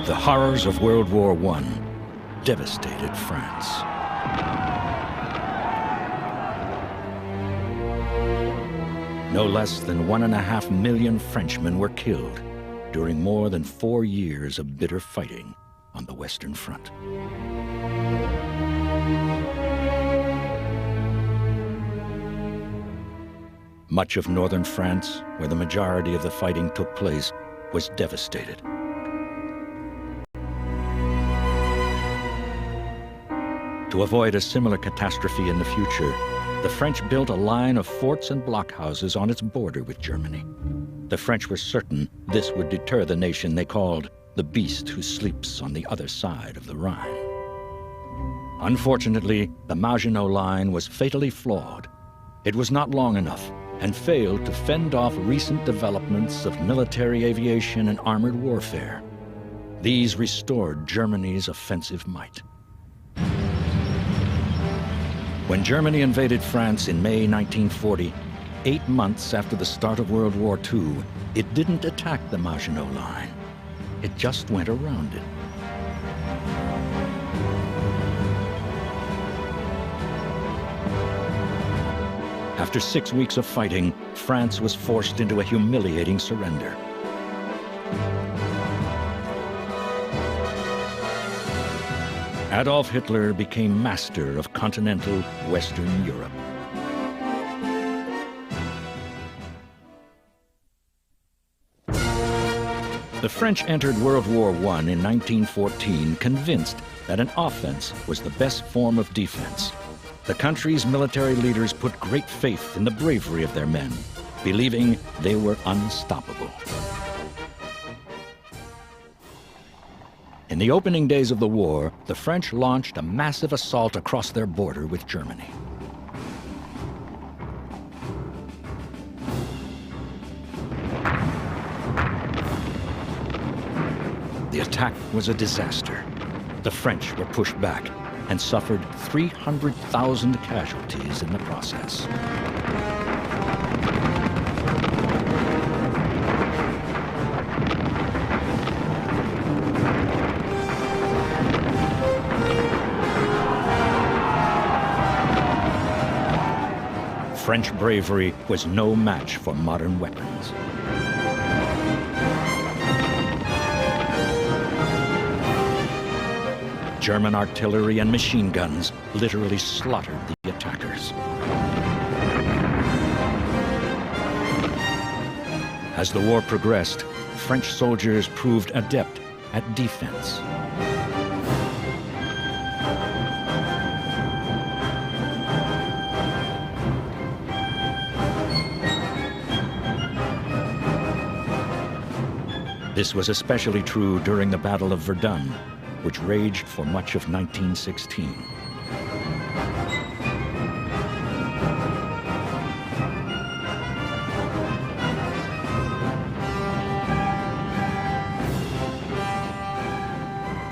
The horrors of World War I devastated France. No less than 1.5 million Frenchmen were killed during more than 4 years of bitter fighting on the Western Front. Much of northern France, where the majority of the fighting took place, was devastated. To avoid a similar catastrophe in the future, the French built a line of forts and blockhouses on its border with Germany. The French were certain this would deter the nation they called the beast who sleeps on the other side of the Rhine. Unfortunately, the Maginot Line was fatally flawed. It was not long enough and failed to fend off recent developments of military aviation and armored warfare. These restored Germany's offensive might. When Germany invaded France in May 1940, 8 months after the start of World War II, it didn't attack the Maginot Line. It just went around it. After 6 weeks of fighting, France was forced into a humiliating surrender. Adolf Hitler became master of continental Western Europe. The French entered World War I in 1914 convinced that an offense was the best form of defense. The country's military leaders put great faith in the bravery of their men, believing they were unstoppable. In the opening days of the war, the French launched a massive assault across their border with Germany. The attack was a disaster. The French were pushed back and suffered 300,000 casualties in the process. French bravery was no match for modern weapons. German artillery and machine guns literally slaughtered the attackers. As the war progressed, French soldiers proved adept at defense. This was especially true during the Battle of Verdun, which raged for much of 1916.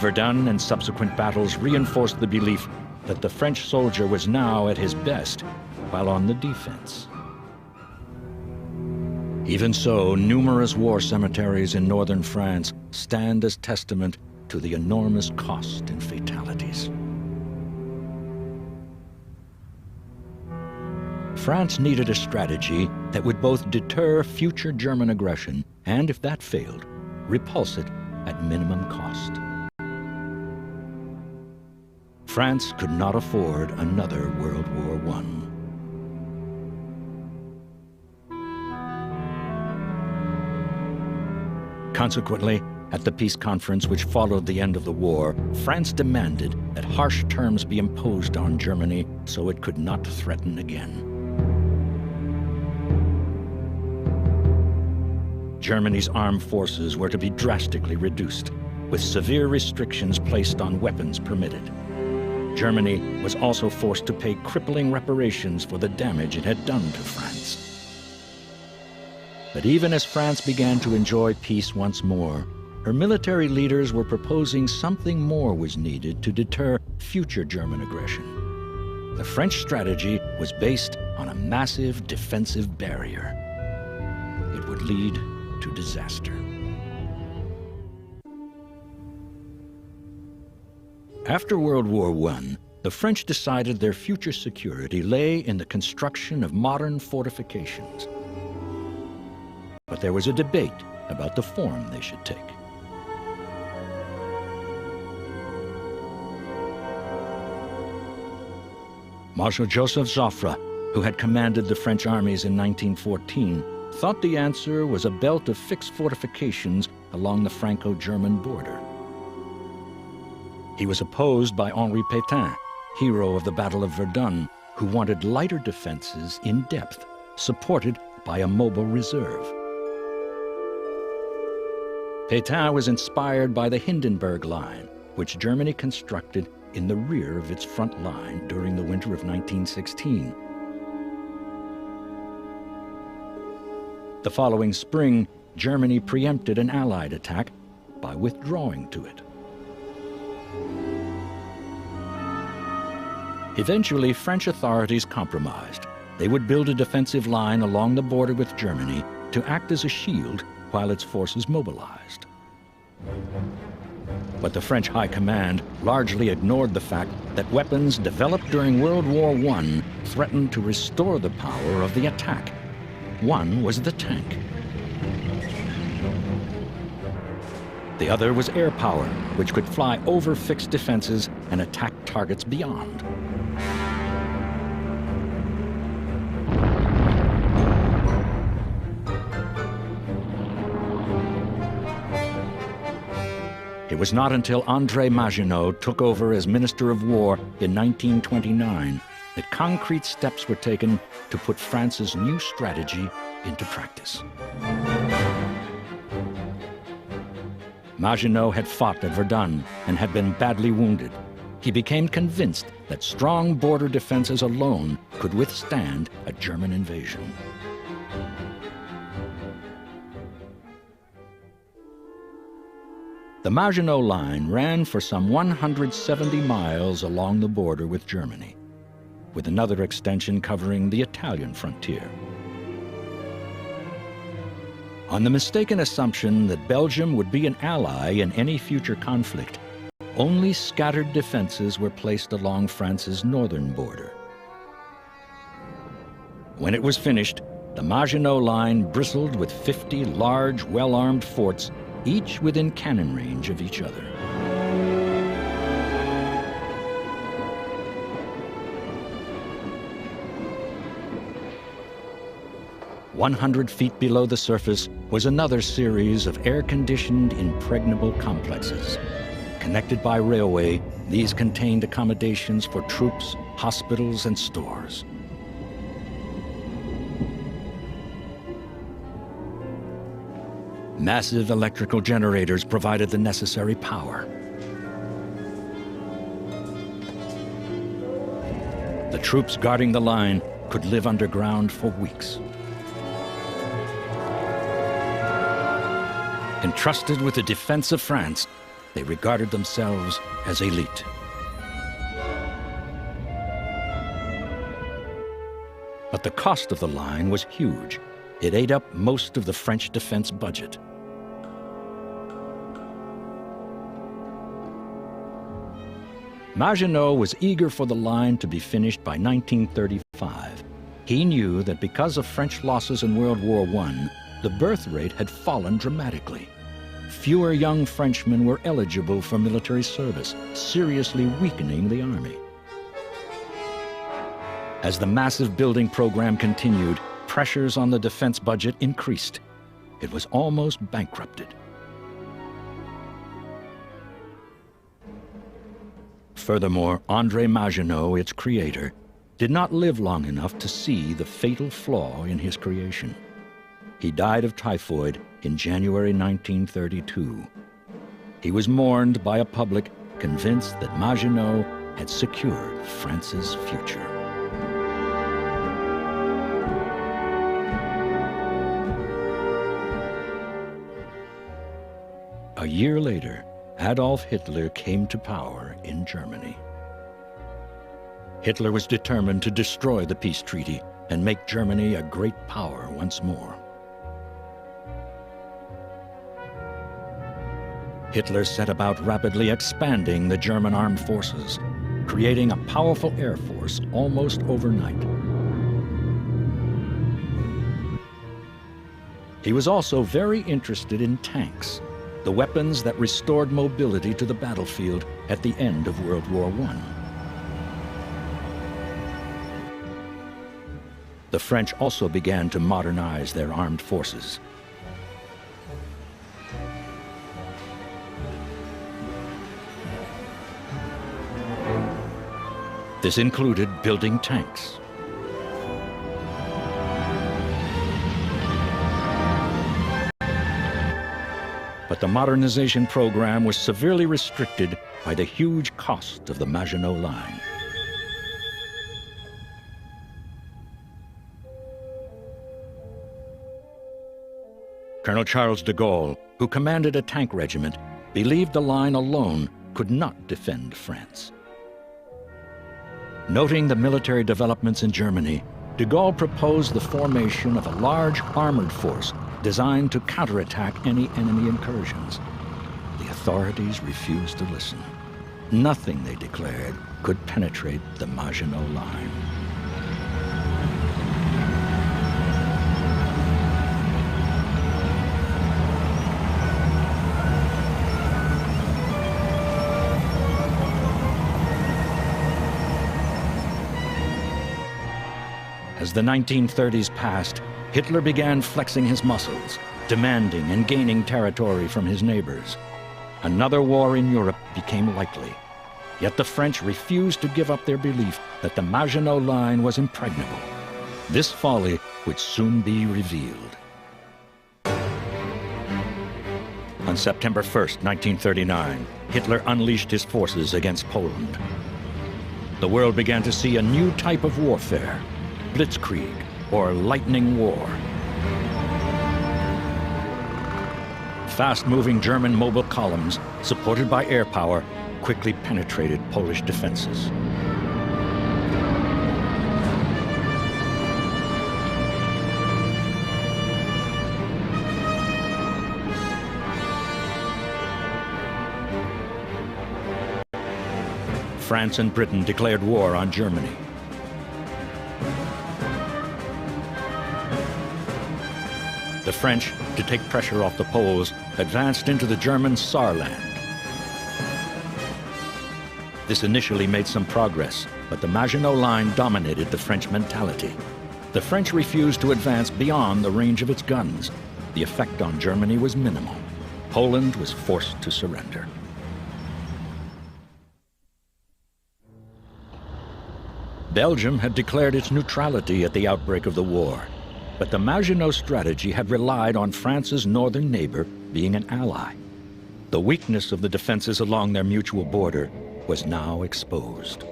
Verdun and subsequent battles reinforced the belief that the French soldier was now at his best while on the defense. Even so, numerous war cemeteries in northern France stand as testament to the enormous cost in fatalities. France needed a strategy that would both deter future German aggression and, if that failed, repulse it at minimum cost. France could not afford another World War I. Consequently, at the peace conference which followed the end of the war, France demanded that harsh terms be imposed on Germany so it could not threaten again. Germany's armed forces were to be drastically reduced, with severe restrictions placed on weapons permitted. Germany was also forced to pay crippling reparations for the damage it had done to France. But even as France began to enjoy peace once more, her military leaders were proposing something more was needed to deter future German aggression. The French strategy was based on a massive defensive barrier. It would lead to disaster. After World War I, the French decided their future security lay in the construction of modern fortifications. But there was a debate about the form they should take. Marshal Joseph Joffre, who had commanded the French armies in 1914, thought the answer was a belt of fixed fortifications along the Franco-German border. He was opposed by Henri Pétain, hero of the Battle of Verdun, who wanted lighter defenses in depth, supported by a mobile reserve. Pétain was inspired by the Hindenburg Line, which Germany constructed in the rear of its front line during the winter of 1916. The following spring, Germany preempted an Allied attack by withdrawing to it. Eventually, French authorities compromised. They would build a defensive line along the border with Germany to act as a shield while its forces mobilized. But the French High Command largely ignored the fact that weapons developed during World War I threatened to restore the power of the attack. One was the tank. The other was air power, which could fly over fixed defenses and attack targets beyond. It was not until André Maginot took over as Minister of War in 1929 that concrete steps were taken to put France's new strategy into practice. Maginot had fought at Verdun and had been badly wounded. He became convinced that strong border defenses alone could withstand a German invasion. The Maginot Line ran for some 170 miles along the border with Germany, with another extension covering the Italian frontier. On the mistaken assumption that Belgium would be an ally in any future conflict, only scattered defenses were placed along France's northern border. When it was finished, the Maginot Line bristled with 50 large, well-armed forts, each within cannon range of each other. "100 feet below the surface was another series of air-conditioned, impregnable complexes. Connected by railway, these contained accommodations for troops, hospitals, and stores. Massive electrical generators provided the necessary power. The troops guarding the line could live underground for weeks. Entrusted with the defense of France, they regarded themselves as elite. But the cost of the line was huge. It ate up most of the French defense budget. Maginot was eager for the line to be finished by 1935. He knew that because of French losses in World War I, the birth rate had fallen dramatically. Fewer young Frenchmen were eligible for military service, seriously weakening the army. As the massive building program continued, pressures on the defense budget increased. It was almost bankrupted. Furthermore, André Maginot, its creator, did not live long enough to see the fatal flaw in his creation. He died of typhoid in January 1932. He was mourned by a public convinced that Maginot had secured France's future. A year later, Adolf Hitler came to power in Germany. Hitler was determined to destroy the peace treaty and make Germany a great power once more. Hitler set about rapidly expanding the German armed forces, creating a powerful air force almost overnight. He was also very interested in tanks, the weapons that restored mobility to the battlefield at the end of World War I. The French also began to modernize their armed forces. This included building tanks. But the modernization program was severely restricted by the huge cost of the Maginot Line. Colonel Charles de Gaulle, who commanded a tank regiment, believed the line alone could not defend France. Noting the military developments in Germany, de Gaulle proposed the formation of a large armored force designed to counterattack any enemy incursions. The authorities refused to listen. Nothing, they declared, could penetrate the Maginot Line. As the 1930s passed, Hitler began flexing his muscles, demanding and gaining territory from his neighbors. Another war in Europe became likely. Yet the French refused to give up their belief that the Maginot Line was impregnable. This folly would soon be revealed. On September 1st, 1939, Hitler unleashed his forces against Poland. The world began to see a new type of warfare, blitzkrieg, or lightning war. Fast-moving German mobile columns, supported by air power, quickly penetrated Polish defenses. France and Britain declared war on Germany. The French, to take pressure off the Poles, advanced into the German Saarland. This initially made some progress, but the Maginot Line dominated the French mentality. The French refused to advance beyond the range of its guns. The effect on Germany was minimal. Poland was forced to surrender. Belgium had declared its neutrality at the outbreak of the war. But the Maginot strategy had relied on France's northern neighbor being an ally. The weakness of the defenses along their mutual border was now exposed.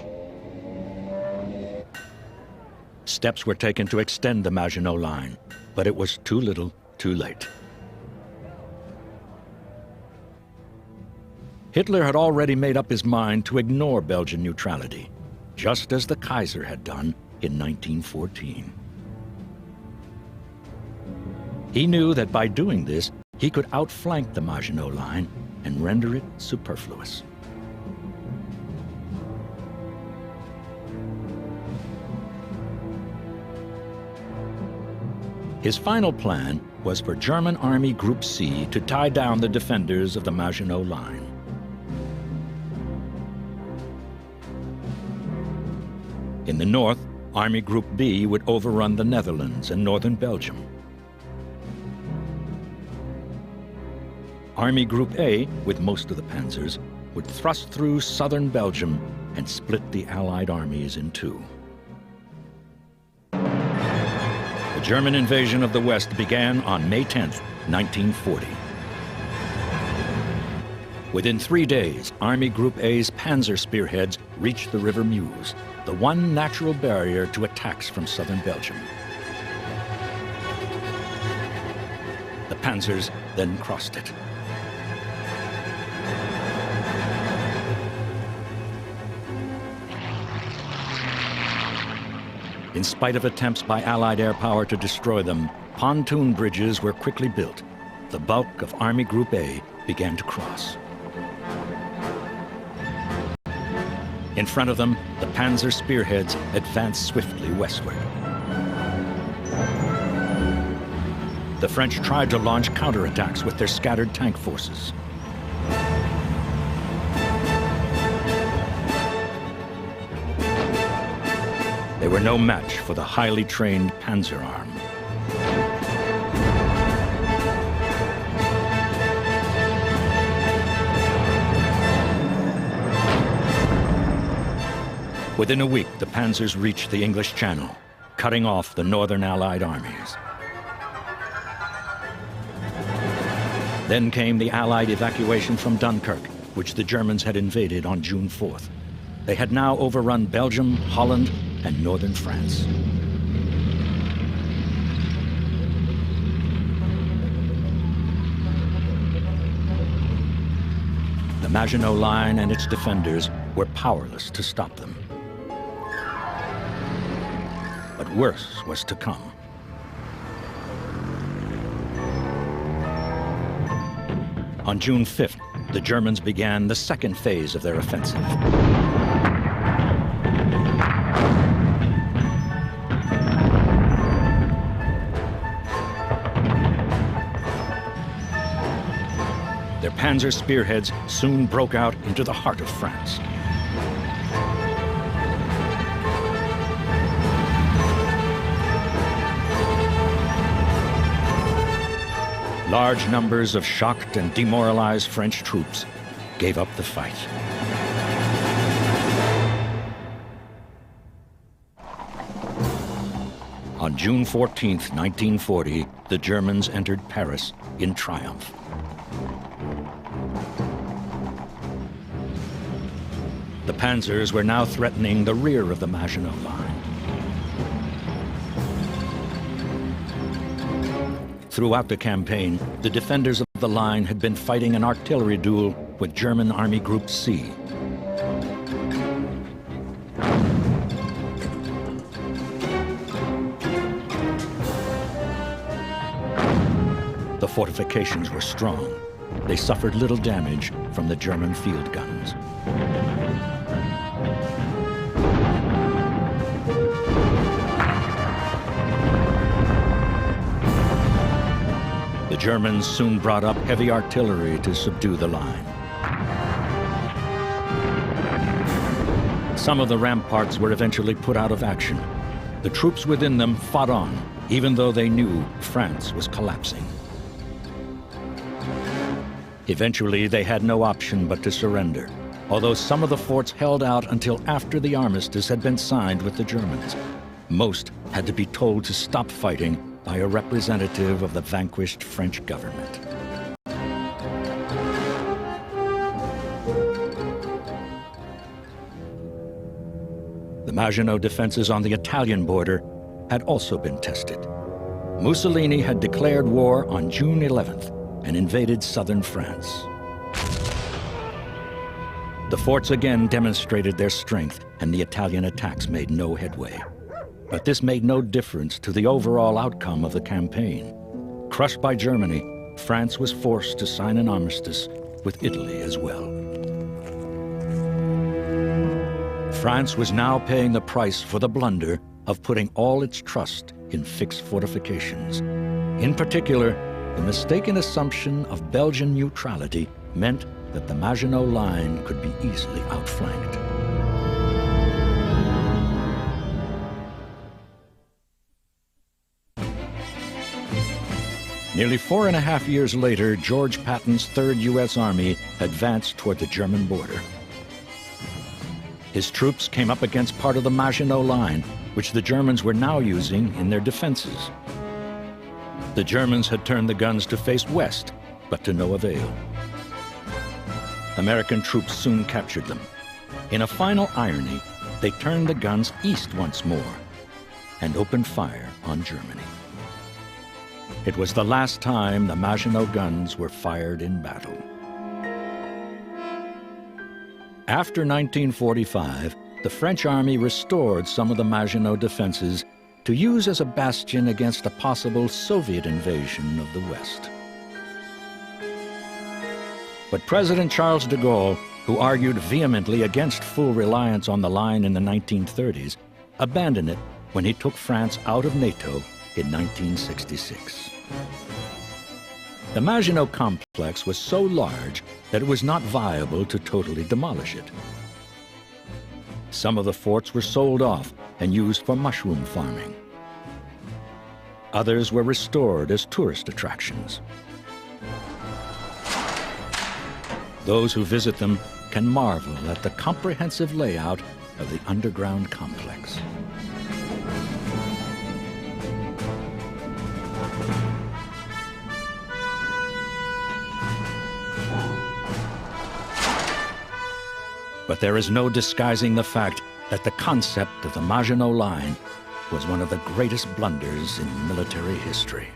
Steps were taken to extend the Maginot Line, but it was too little, too late. Hitler had already made up his mind to ignore Belgian neutrality, just as the Kaiser had done in 1914. He knew that by doing this, he could outflank the Maginot Line and render it superfluous. His final plan was for German Army Group C to tie down the defenders of the Maginot Line. In the north, Army Group B would overrun the Netherlands and northern Belgium. Army Group A, with most of the panzers, would thrust through southern Belgium and split the Allied armies in two. The German invasion of the West began on May 10, 1940. Within 3 days, Army Group A's panzer spearheads reached the River Meuse, the one natural barrier to attacks from southern Belgium. The panzers then crossed it. In spite of attempts by Allied air power to destroy them, pontoon bridges were quickly built. The bulk of Army Group A began to cross. In front of them, the panzer spearheads advanced swiftly westward. The French tried to launch counterattacks with their scattered tank forces. They were no match for the highly trained panzer arm. Within a week, the panzers reached the English Channel, cutting off the northern Allied armies. Then came the Allied evacuation from Dunkirk, which the Germans had invaded on June 4th. They had now overrun Belgium, Holland, and northern France. The Maginot Line and its defenders were powerless to stop them. But worse was to come. On June 5th, the Germans began the second phase of their offensive. Their panzer spearheads soon broke out into the heart of France. Large numbers of shocked and demoralized French troops gave up the fight. On June 14, 1940, the Germans entered Paris in triumph. The panzers were now threatening the rear of the Maginot Line. Throughout the campaign, the defenders of the line had been fighting an artillery duel with German Army Group C. The fortifications were strong. They suffered little damage from the German field guns. The Germans soon brought up heavy artillery to subdue the line. Some of the ramparts were eventually put out of action. The troops within them fought on, even though they knew France was collapsing. Eventually, they had no option but to surrender, although some of the forts held out until after the armistice had been signed with the Germans. Most had to be told to stop fighting by a representative of the vanquished French government. The Maginot defenses on the Italian border had also been tested. Mussolini had declared war on June 11th and invaded southern France. The forts again demonstrated their strength, and the Italian attacks made no headway. But this made no difference to the overall outcome of the campaign. Crushed by Germany, France was forced to sign an armistice with Italy as well. France was now paying the price for the blunder of putting all its trust in fixed fortifications. In particular, the mistaken assumption of Belgian neutrality meant that the Maginot Line could be easily outflanked. Nearly 4.5 years later, George Patton's 3rd U.S. Army advanced toward the German border. His troops came up against part of the Maginot Line, which the Germans were now using in their defenses. The Germans had turned the guns to face west, but to no avail. American troops soon captured them. In a final irony, they turned the guns east once more and opened fire on Germany. It was the last time the Maginot guns were fired in battle. After 1945, the French army restored some of the Maginot defenses to use as a bastion against a possible Soviet invasion of the West. But President Charles de Gaulle, who argued vehemently against full reliance on the line in the 1930s, abandoned it when he took France out of NATO in 1966. The Maginot Complex was so large that it was not viable to totally demolish it. Some of the forts were sold off and used for mushroom farming. Others were restored as tourist attractions. Those who visit them can marvel at the comprehensive layout of the underground complex. But there is no disguising the fact that the concept of the Maginot Line was one of the greatest blunders in military history.